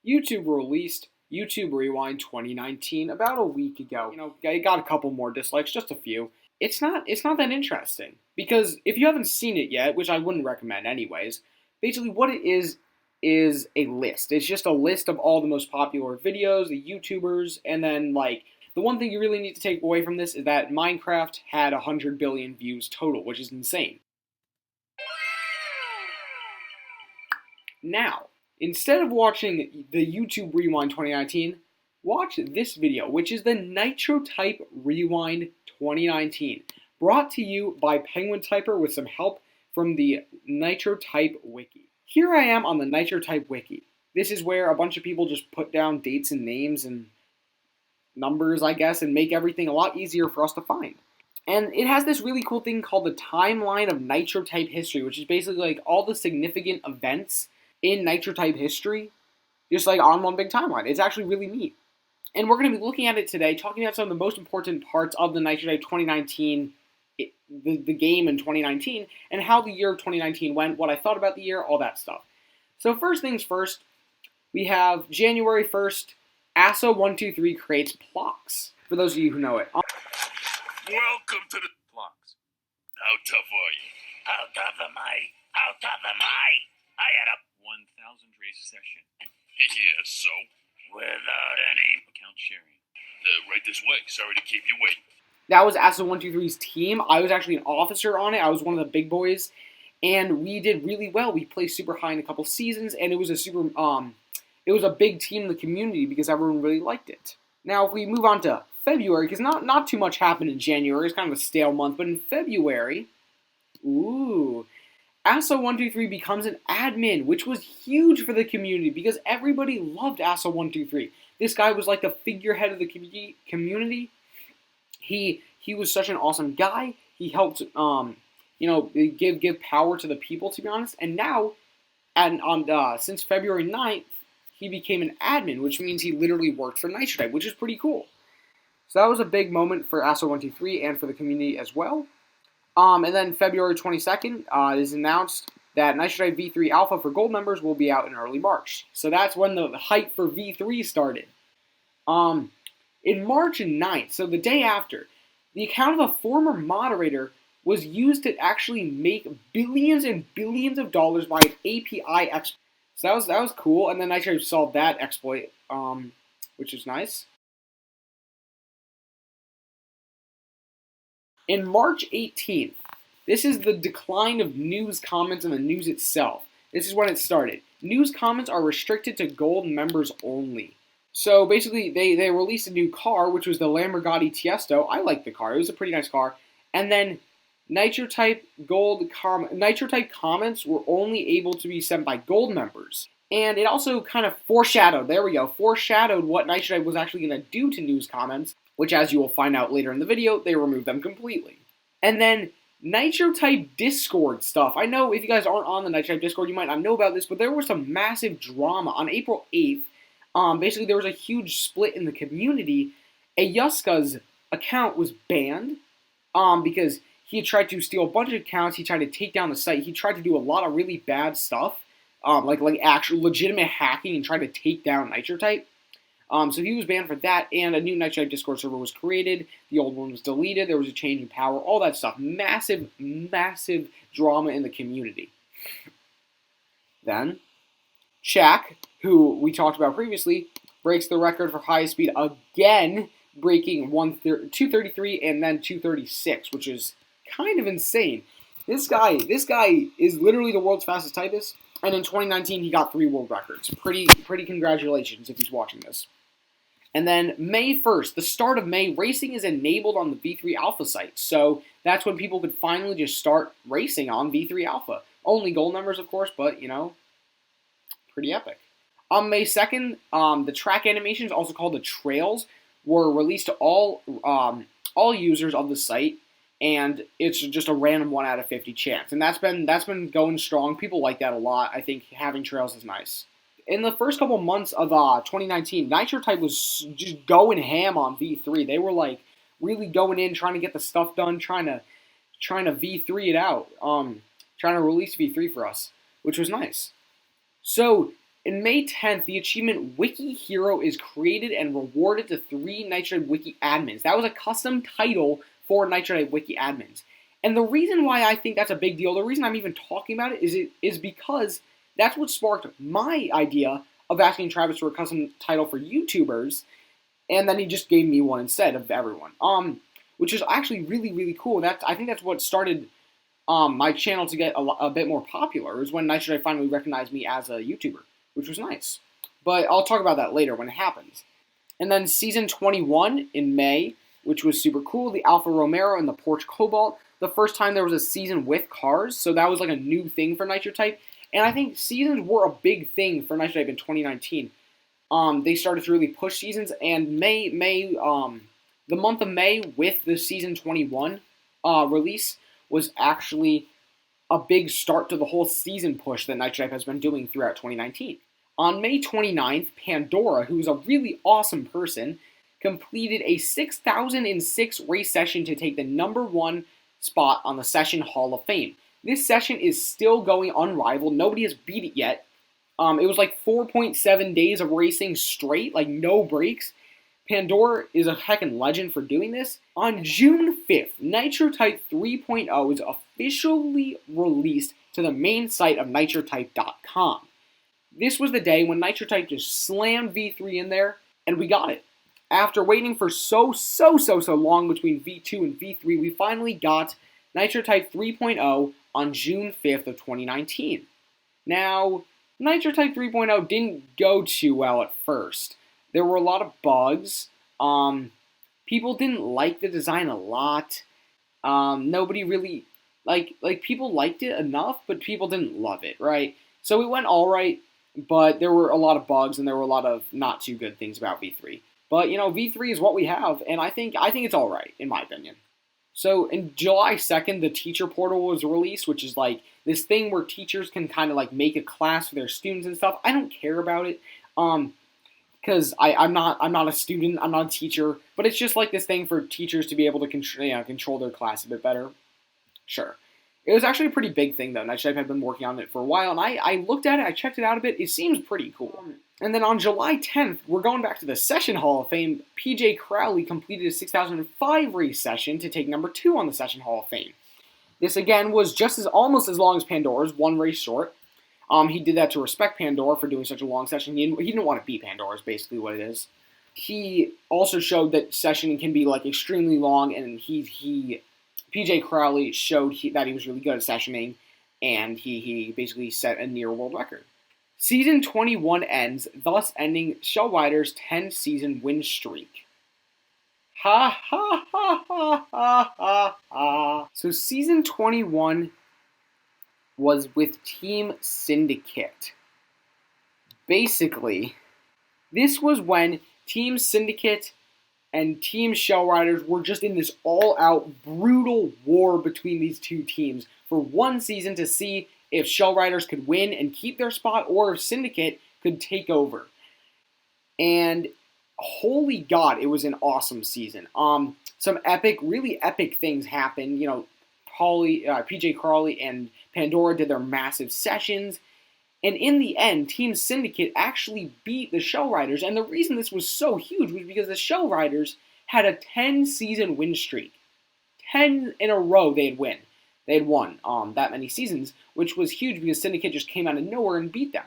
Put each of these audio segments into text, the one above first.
YouTube released YouTube Rewind 2019 about a week ago. It got a couple more dislikes, just a few. It's not that interesting because if you haven't seen it yet, which I wouldn't recommend anyways, basically what it is a list. It's just a list of all the most popular videos, the YouTubers, and then like the one thing you really need to take away from this is that Minecraft had 100 billion views total, which is insane. Now, instead of watching the YouTube Rewind 2019, watch this video, which is the Nitro Type Rewind 2019, brought to you by Penguin Typer with some help from the Nitro Type Wiki. Here I am on the Nitro Type Wiki. This is where a bunch of people just put down dates and names and numbers, I guess, and make everything a lot easier for us to find. And it has this really cool thing called the Timeline of Nitro Type History, which is basically like all the significant events in Nitro Type history, just like on one big timeline. It's actually really neat. And we're going to be looking at it today, talking about some of the most important parts of the Nitro Type 2019, the game in 2019, and how the year of 2019 went, what I thought about the year, all that stuff. So first things first, we have January 1st, ASO123 creates Plox, for those of you who know it. Welcome to the Plox. How tough are you? How tough am I? How tough am I? I had a 1,000 race session. Yeah, so? Without any account sharing. Right this way. Sorry to keep you waiting. That was ASO123's team. I was actually an officer on it. I was one of the big boys, and we did really well. We placed super high in a couple seasons, and it was a big team in the community because everyone really liked it. Now, if we move on to February, because not too much happened in January. It's kind of a stale month, but in February, ASO123 becomes an admin, which was huge for the community because everybody loved ASO123. This guy was like the figurehead of the community. He was such an awesome guy. He helped give power to the people, to be honest. And now, since February 9th, he became an admin, which means he literally worked for Nitro Type, which is pretty cool. So that was a big moment for ASO123 and for the community as well. And then February 22nd, it is announced that Nitro Type V3 Alpha for gold members will be out in early March. So that's when the hype for V3 started. In March 9th, so the day after, the account of a former moderator was used to actually make billions and billions of dollars by an API exploit. So that was cool, and then Nitro Type solved that exploit, which is nice. In March 18th, this is the decline of news comments and the news itself. This is when it started. News comments are restricted to gold members only. So basically, they released a new car, which was the Lamborghini Tiesto. I liked the car. It was a pretty nice car. And then Nitro Type comments were only able to be sent by gold members. And it also kind of foreshadowed what Nitro Type was actually going to do to news comments, which, as you will find out later in the video, they removed them completely. And then Nitro Type Discord stuff. I know if you guys aren't on the Nitro Type Discord, you might not know about this, but there was some massive drama on April 8th. Basically, there was a huge split in the community. Ayuska's account was banned because he had tried to steal a bunch of accounts. He tried to take down the site. He tried to do a lot of really bad stuff, like actual legitimate hacking and trying to take down Nitro Type. So he was banned for that, and a new Nitro Type Discord server was created. The old one was deleted. There was a change in power, all that stuff. Massive, massive drama in the community. Then, Shaq, who we talked about previously, breaks the record for highest speed again, breaking 233 and then 236, which is kind of insane. This guy is literally the world's fastest typist, and in 2019 he got 3 world records. Pretty congratulations if he's watching this. And then May 1st, the start of May, racing is enabled on the V3 Alpha site. So that's when people could finally just start racing on V3 Alpha. Only gold members, of course, but, pretty epic. On May 2nd, the track animations, also called the trails, were released to all users of the site, and it's just a random 1 out of 50 chance. And that's been going strong. People like that a lot. I think having trails is nice. In the first couple months of 2019, Nitro Type was just going ham on V3. They were like really going in, trying to get the stuff done, trying to V3 it out, trying to release V3 for us, which was nice. So In May 10th, the achievement Wiki Hero is created and rewarded to 3 Nitro Type Wiki admins. That was a custom title for Nitro Type Wiki admins. And the reason why I think that's a big deal, the reason I'm even talking about it is because that's what sparked my idea of asking Travis for a custom title for YouTubers, and then he just gave me one instead of everyone. Which is actually really, really cool. I think that's what started my channel to get a bit more popular, is when Nitro Type finally recognized me as a YouTuber, which was nice. But I'll talk about that later when it happens. And then Season 21 in May, which was super cool, the Alfa Romero and the Porsche Cobalt. The first time there was a season with cars, so that was like a new thing for Nitro Type. And I think seasons were a big thing for Nitro Type in 2019. They started to really push seasons, and the month of May with the Season 21 release was actually a big start to the whole season push that Nitro Type has been doing throughout 2019. On May 29th, Pandora, who's a really awesome person, completed a 6,006 race session to take the #1 spot on the Session Hall of Fame. This session is still going unrivaled. Nobody has beat it yet. It was like 4.7 days of racing straight, like no breaks. Pandora is a heckin' legend for doing this. On June 5th, Nitro Type 3.0 is officially released to the main site of nitrotype.com. This was the day when Nitro Type just slammed V3 in there, and we got it. After waiting for so long between V2 and V3, we finally got Nitro Type 3.0 on June 5th of 2019. Now, Nitro Type 3.0 didn't go too well at first. There were a lot of bugs. People didn't like the design a lot. Nobody really, people liked it enough, but people didn't love it, right? So it went alright, but there were a lot of bugs, and there were a lot of not too good things about V3. But, V3 is what we have, and I think it's alright, in my opinion. So, in July 2nd, the teacher portal was released, which is like this thing where teachers can kind of like make a class for their students and stuff. I don't care about it, because I'm not a student, I'm not a teacher, but it's just like this thing for teachers to be able to control their class a bit better. Sure. It was actually a pretty big thing, though. Nitro Type had been working on it for a while, and I looked at it, I checked it out a bit. It seems pretty cool. And then on July 10th, we're going back to the Session Hall of Fame. PJ Crowley completed a 6005 race session to take #2 on the Session Hall of Fame. This, again, was almost as long as Pandora's, one race short. He did that to respect Pandora for doing such a long session. He didn't want to beat Pandora, is basically what it is. He also showed that sessioning can be like extremely long, and PJ Crowley showed that he was really good at sessioning, and he basically set a near world record. Season 21 ends, thus ending Shell Rider's 10-season win streak. Ha ha ha ha ha ha ha. So Season 21 was with Team Syndicate. Basically, this was when Team Syndicate and Team Shell Riders were just in this all-out, brutal war between these two teams for one season to see if Shell Riders could win and keep their spot, or if Syndicate could take over. And holy God, it was an awesome season. Some really epic things happened. PJ Crowley and Pandora did their massive sessions. And in the end, Team Syndicate actually beat the Shell Riders. And the reason this was so huge was because the Shell Riders had a 10-season win streak. 10 in a row they had won that many seasons, which was huge because Syndicate just came out of nowhere and beat them.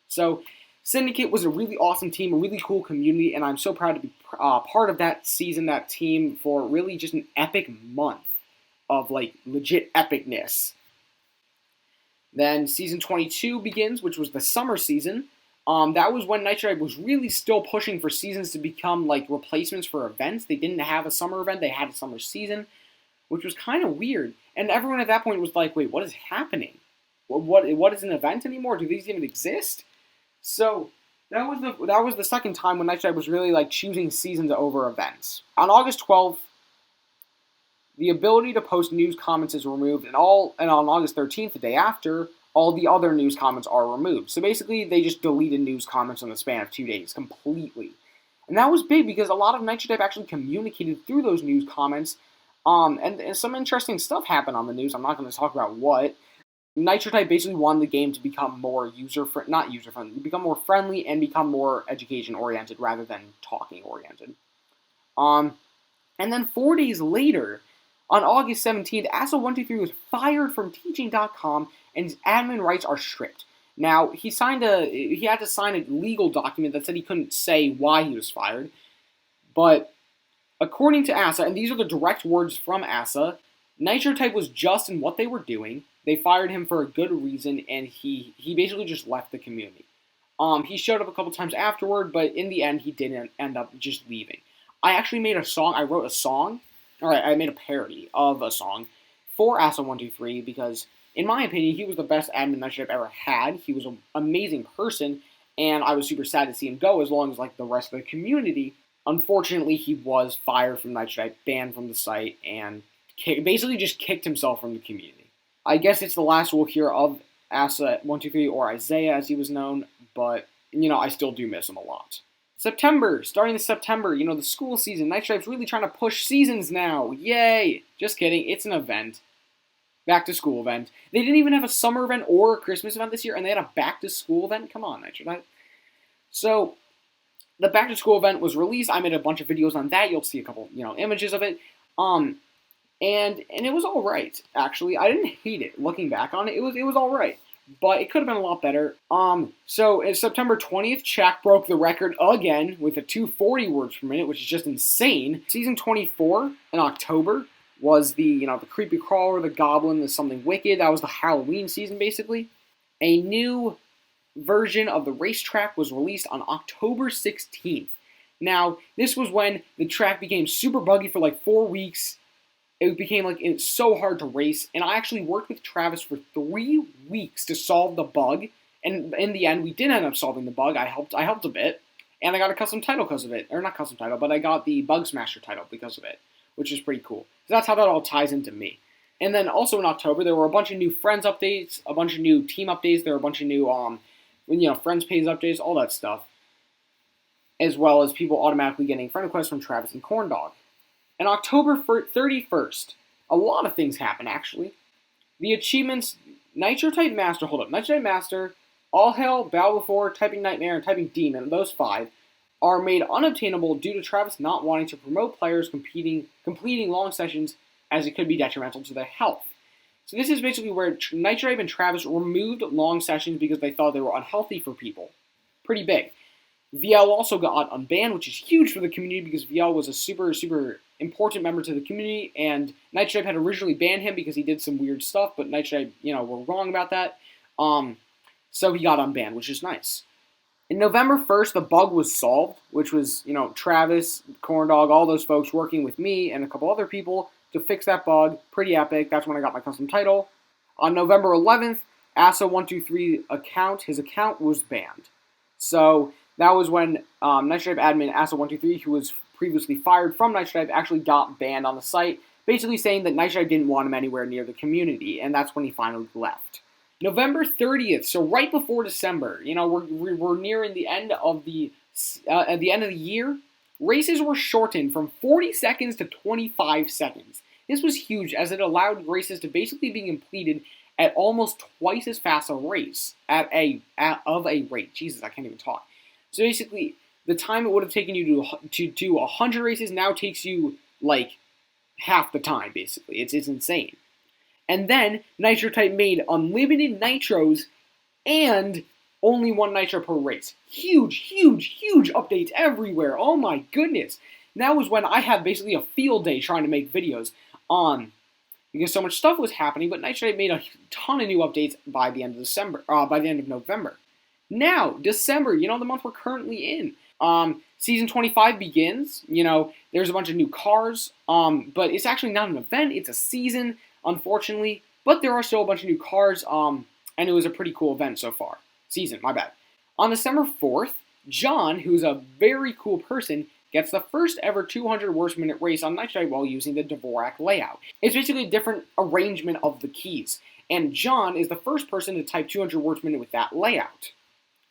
So Syndicate was a really awesome team, a really cool community, and I'm so proud to be part of that season, that team, for really just an epic month of legit epicness. Then Season 22 begins, which was the summer season. That was when Nitro Type was really still pushing for seasons to become replacements for events. They didn't have a summer event, they had a summer season, which was kind of weird. And everyone at that point was like, wait, what is happening? What is an event anymore? Do these even exist? So that was the second time when Nitro Type was really choosing seasons over events. On August 12th, the ability to post news comments is removed, and on August 13th, the day after, all the other news comments are removed. So basically, they just deleted news comments in the span of 2 days completely. And that was big because a lot of Nitro Type actually communicated through those news comments, and some interesting stuff happened on the news. I'm not going to talk about what. Nitro Type basically wanted the game to become more not user friendly, become more friendly and become more education oriented rather than talking oriented. And then 4 days later, on August 17th, Asa123 was fired from teaching.com and his admin rights are stripped. Now, he had to sign a legal document that said he couldn't say why he was fired, but according to Asa, and these are the direct words from Asa, Nitro Type was just in what they were doing. They fired him for a good reason, and he basically just left the community. He showed up a couple times afterward, but in the end, he didn't end up just leaving. I actually made a song. I wrote a song. Alright, I made a parody of a song for Asa123 because, in my opinion, he was the best admin Nitro Type ever had. He was an amazing person, and I was super sad to see him go as long as like the rest of the community. Unfortunately, he was fired from Nitro Type, banned from the site, and basically just kicked himself from the community. I guess it's the last we'll hear of Asa123 or Isaiah as he was known, but, I still do miss him a lot. September, starting this September, the school season. Nitro Type's really trying to push seasons now. Yay! Just kidding, it's an event. Back to school event. They didn't even have a summer event or a Christmas event this year, and they had a back to school event? Come on, Nitro Type. So, the back to school event was released. I made a bunch of videos on that. You'll see a couple, images of it. And it was all right, actually. I didn't hate it. Looking back on it, it was all right. But it could have been a lot better. So it's September 20th, Shaq broke the record again with a 240 words per minute, which is just insane. Season 24 in October was the creepy crawler, the goblin, the something wicked. That was the Halloween season, basically. A new version of the racetrack was released on October 16th. Now, this was when the track became super buggy for like 4 weeks. It became it's so hard to race, and I actually worked with Travis for 3 weeks to solve the bug, and in the end, we did end up solving the bug. I helped a bit, and I got a custom title because of it. Or not custom title, but I got the Bug Smasher title because of it, which is pretty cool. So that's how that all ties into me. And then also in October, there were a bunch of new Friends updates, a bunch of new team updates, there were a bunch of new, Friends page updates, all that stuff, as well as people automatically getting friend requests from Travis and Corndog. And October 31st, a lot of things happen, actually. The achievements, Nitro Type Master, Nitro Type Master, All Hell, Bow Before, Typing Nightmare, and Typing Demon, those 5, are made unobtainable due to Travis not wanting to promote players completing long sessions as it could be detrimental to their health. So this is basically where Nitro Type and Travis removed long sessions because they thought they were unhealthy for people. Pretty big. VL also got unbanned, which is huge for the community because VL was a super, super important member to the community, and Nitro Type had originally banned him because he did some weird stuff, but Nitro Type, were wrong about that. So he got unbanned, which is nice. In November 1st, the bug was solved, which was, Travis, Corndog, all those folks working with me and a couple other people to fix that bug. Pretty epic. That's when I got my custom title. On November 11th, Asa123 his account was banned. So that was when Nitro Type admin Asa123, who was previously fired from Nitro Type, actually got banned on the site, basically saying that Nitro Type didn't want him anywhere near the community, and that's when he finally left. November 30th, so right before December, we're nearing the end of at the end of the year. Races were shortened from 40 seconds to 25 seconds. This was huge, as it allowed races to basically be completed at almost twice as fast a race of a rate. Jesus, I can't even talk. So basically, the time it would have taken you to do 100 races now takes you like half the time. Basically, it's insane. And then Nitro Type made unlimited nitros and only 1 nitro per race. Huge, huge, huge updates everywhere. Oh my goodness! That was when I had basically a field day trying to make videos because so much stuff was happening. But Nitro Type made a ton of new updates by the end of November. Now, December, the month we're currently in. Season 25 begins. There's a bunch of new cars, but it's actually not an event. It's a season, unfortunately. But there are still a bunch of new cars, and it was a pretty cool event so far. Season, my bad. On December 4th, John, who's a very cool person, gets the first ever 200 words per minute race on Nitro Type while using the Dvorak layout. It's basically a different arrangement of the keys, and John is the first person to type 200 words per minute with that layout.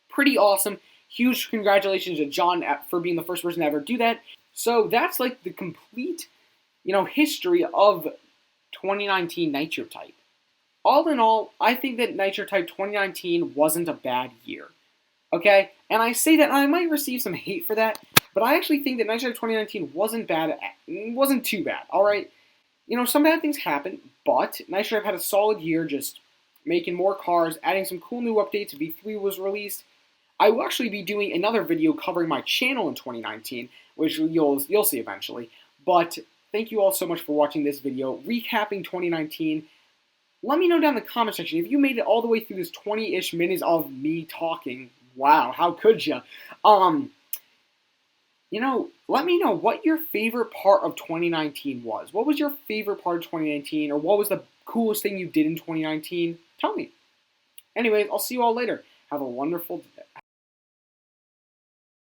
Pretty awesome. Huge congratulations to John for being the first person to ever do that. So that's like the complete, history of 2019 Nitro Type. all in all, I think that Nitro Type 2019 wasn't a bad year. Okay? And I say that, and I might receive some hate for that, but I actually think that Nitro Type 2019 wasn't too bad, alright? You know, some bad things happened, but Nitro Type had a solid year just making more cars, adding some cool new updates. V3 was released. I will actually be doing another video covering my channel in 2019, which you'll see eventually. But thank you all so much for watching this video, recapping 2019. Let me know down in the comment section if you made it all the way through this 20-ish minutes of me talking. Wow, how could you? You know, let me know what your favorite part of 2019 was. What was your favorite part of 2019, or what was the coolest thing you did in 2019? Tell me. Anyways, I'll see you all later. Have a wonderful day.